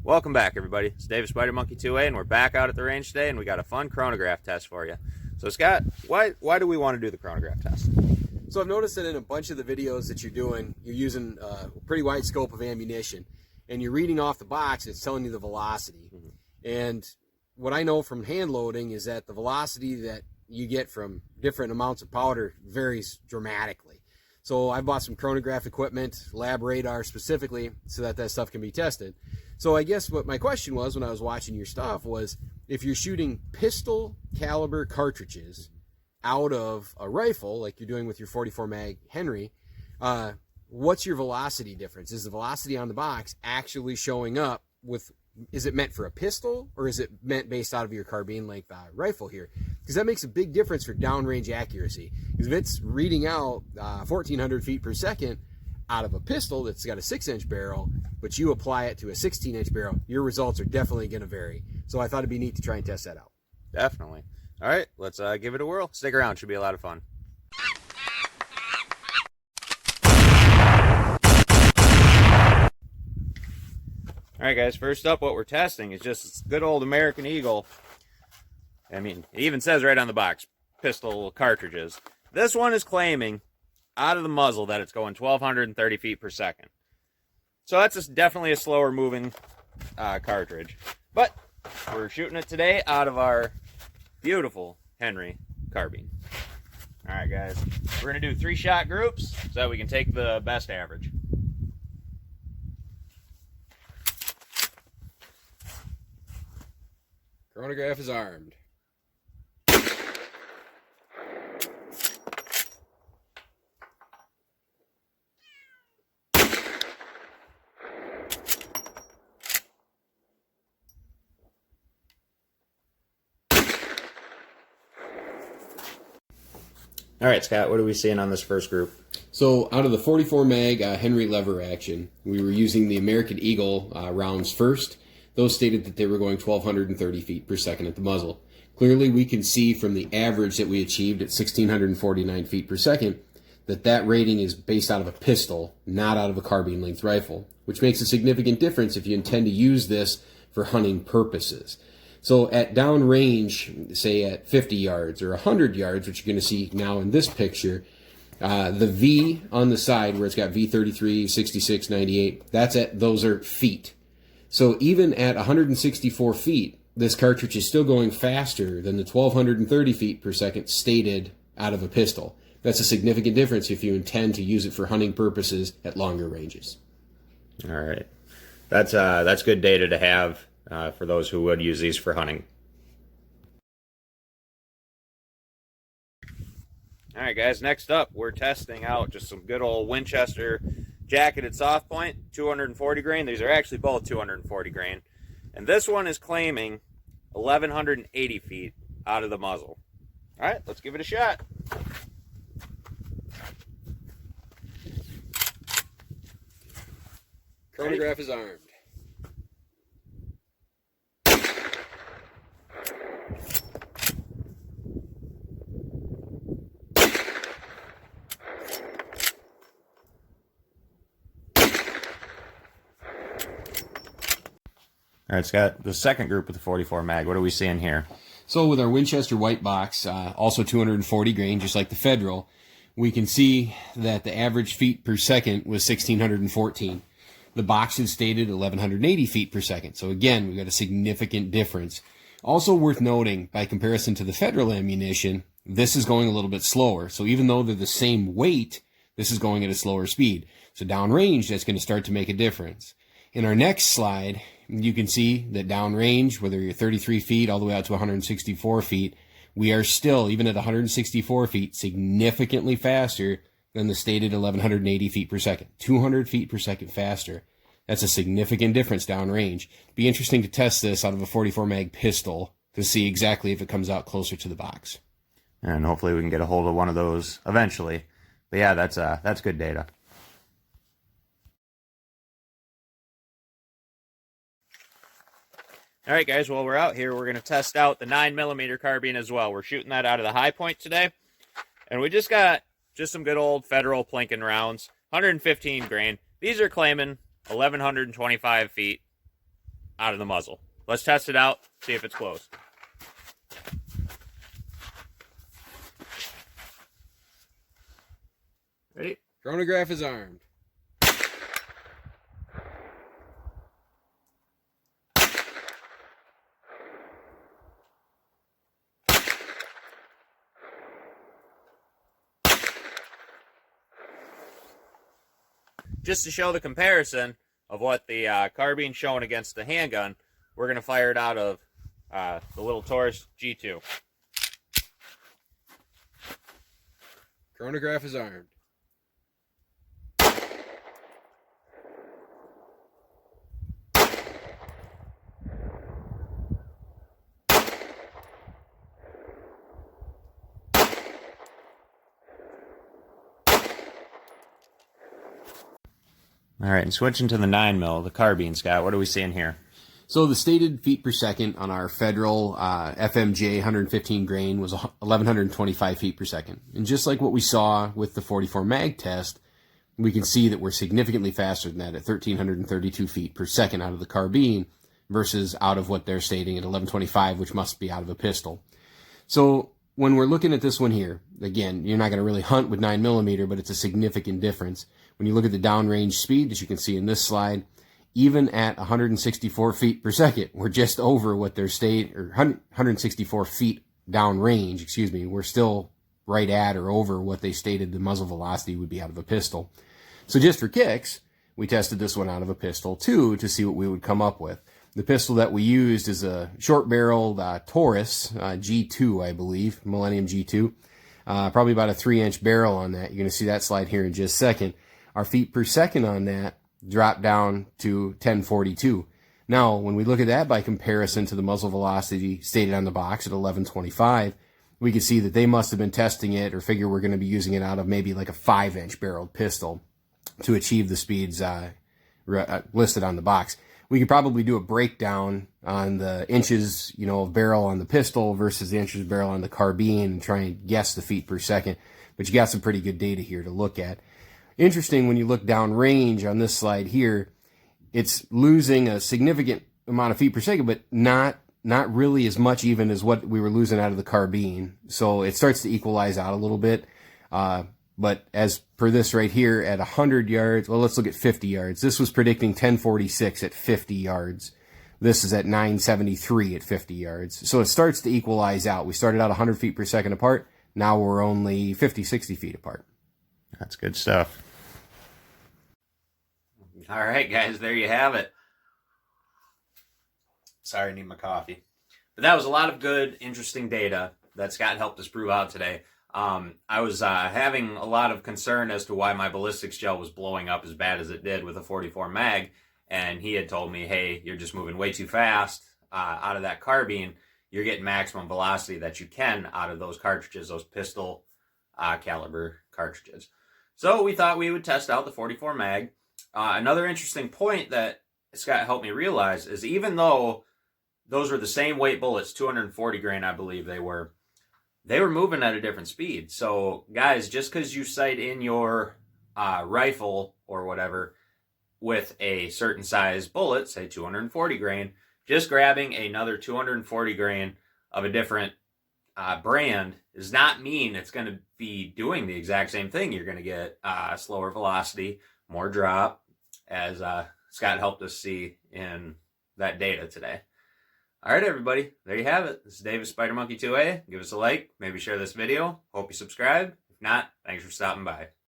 Welcome back, everybody. It's David Spider Monkey 2A, and we're back out at the range today, and we got a fun chronograph test for you. So, Scott, why do we want to do the chronograph test? So I've noticed that in a bunch of the videos that you're doing, you're using a pretty wide scope of ammunition, and you're reading off the box, it's telling you the velocity. And what I know from hand loading is that the velocity that you get from different amounts of powder varies dramatically. So I bought some chronograph equipment, lab radar specifically, so that stuff can be tested. So I guess what my question was when I was watching your stuff was, if you're shooting pistol caliber cartridges out of a rifle, like you're doing with your 44 mag Henry, what's your velocity difference? Is the velocity on the box actually showing up with, is it meant for a pistol, or is it meant based out of your carbine length rifle here? Because that makes a big difference for downrange accuracy. Because if it's reading out 1,400 feet per second out of a pistol that's got a 6-inch barrel, but you apply it to a 16-inch barrel, your results are definitely going to vary. So I thought it'd be neat to try and test that out. Definitely. All right, let's give it a whirl. Stick around. Should be a lot of fun. All right, guys, first up, what we're testing is just good old American Eagle. I mean, it even says right on the box, pistol cartridges. This one is claiming out of the muzzle that it's going 1,230 feet per second. So that's definitely a slower moving cartridge. But we're shooting it today out of our beautiful Henry carbine. All right, guys, we're going to do 3-shot groups so that we can take the best average. Chronograph is armed. All right, Scott, what are we seeing on this first group? So out of the 44 mag Henry lever action, we were using the American Eagle rounds first. Those stated that they were going 1,230 feet per second at the muzzle. Clearly, we can see from the average that we achieved at 1,649 feet per second that that rating is based out of a pistol, not out of a carbine length rifle, which makes a significant difference if you intend to use this for hunting purposes. So at down range, say at 50 yards or 100 yards, which you're going to see now in this picture, the V on the side where it's got V33, 66, 98, those are feet. So even at 164 feet, this cartridge is still going faster than the 1,230 feet per second stated out of a pistol. That's a significant difference if you intend to use it for hunting purposes at longer ranges. All right. That's good data to have for those who would use these for hunting. All right, guys, next up, we're testing out just some good old Winchester jacketed soft point, 240 grain. These are actually both 240 grain. And this one is claiming 1,180 feet out of the muzzle. All right, let's give it a shot. Chronograph is armed. All right, Scott, the second group with the 44 mag, what are we seeing here? So with our Winchester white box, also 240 grain, just like the Federal, we can see that the average feet per second was 1,614. The box is stated 1,180 feet per second. So again, we've got a significant difference. Also worth noting, by comparison to the Federal ammunition, this is going a little bit slower. So even though they're the same weight, this is going at a slower speed. So downrange, that's going to start to make a difference. In our next slide, you can see that downrange, whether you're 33 feet all the way out to 164 feet, we are still, even at 164 feet, significantly faster than the stated 1,180 feet per second. 200 feet per second faster. That's a significant difference downrange. Be interesting to test this out of a 44 mag pistol to see exactly if it comes out closer to the box. And hopefully we can get a hold of one of those eventually. But yeah, that's good data. All right, guys, while we're out here, we're going to test out the 9mm carbine as well. We're shooting that out of the high point today. And we just got some good old Federal plinking rounds, 115 grain. These are claiming 1,125 feet out of the muzzle. Let's test it out, see if it's close. Ready? Chronograph is armed. Just to show the comparison of what the carbine's showing against the handgun, we're going to fire it out of the little Taurus G2. Chronograph is armed. All right, and switching to the 9mm, the carbine, Scott, what are we seeing here? So the stated feet per second on our federal FMJ 115 grain was 1,125 feet per second. And just like what we saw with the 44 mag test, we can see that we're significantly faster than that at 1,332 feet per second out of the carbine versus out of what they're stating at 1125, which must be out of a pistol. So when we're looking at this one here, again, you're not going to really hunt with 9mm, but it's a significant difference. When you look at the downrange speed, as you can see in this slide, even at 164 feet per second, we're just over what their state, or 164 feet downrange, excuse me, we're still right at or over what they stated the muzzle velocity would be out of a pistol. So just for kicks, we tested this one out of a pistol too to see what we would come up with. The pistol that we used is a short-barreled Taurus G2, I believe, Millennium G2. Probably about a 3-inch barrel on that. You're going to see that slide here in just a second. Our feet per second on that dropped down to 1042. Now, when we look at that by comparison to the muzzle velocity stated on the box at 1125, we can see that they must have been testing it or figure we're going to be using it out of maybe like a 5-inch barreled pistol to achieve the speeds listed on the box. We could probably do a breakdown on the inches, of barrel on the pistol versus the inches of barrel on the carbine and try and guess the feet per second. But you got some pretty good data here to look at. Interesting, when you look down range on this slide here, it's losing a significant amount of feet per second, but not really as much even as what we were losing out of the carbine. So it starts to equalize out a little bit. But as per this right here at 100 yards, well, let's look at 50 yards. This was predicting 1046 at 50 yards. This is at 973 at 50 yards. So it starts to equalize out. We started out 100 feet per second apart. Now we're only 50, 60 feet apart. That's good stuff. All right, guys, there you have it. Sorry, I need my coffee. But that was a lot of good, interesting data that Scott helped us prove out today. I was having a lot of concern as to why my ballistics gel was blowing up as bad as it did with a 44 mag, and he had told me, hey, you're just moving way too fast out of that carbine. You're getting maximum velocity that you can out of those cartridges, those pistol caliber cartridges. So we thought we would test out the 44 mag. Another interesting point that Scott helped me realize is even though those were the same weight bullets, 240 grain, I believe they were moving at a different speed. So guys, just because you sight in your rifle or whatever with a certain size bullet, say 240 grain, just grabbing another 240 grain of a different brand does not mean it's going to be doing the exact same thing. You're going to get slower velocity, more drop, as Scott helped us see in that data today. All right, everybody, there you have it. This is David Spider Monkey 2A. Give us a like, maybe share this video. Hope you subscribe. If not, thanks for stopping by.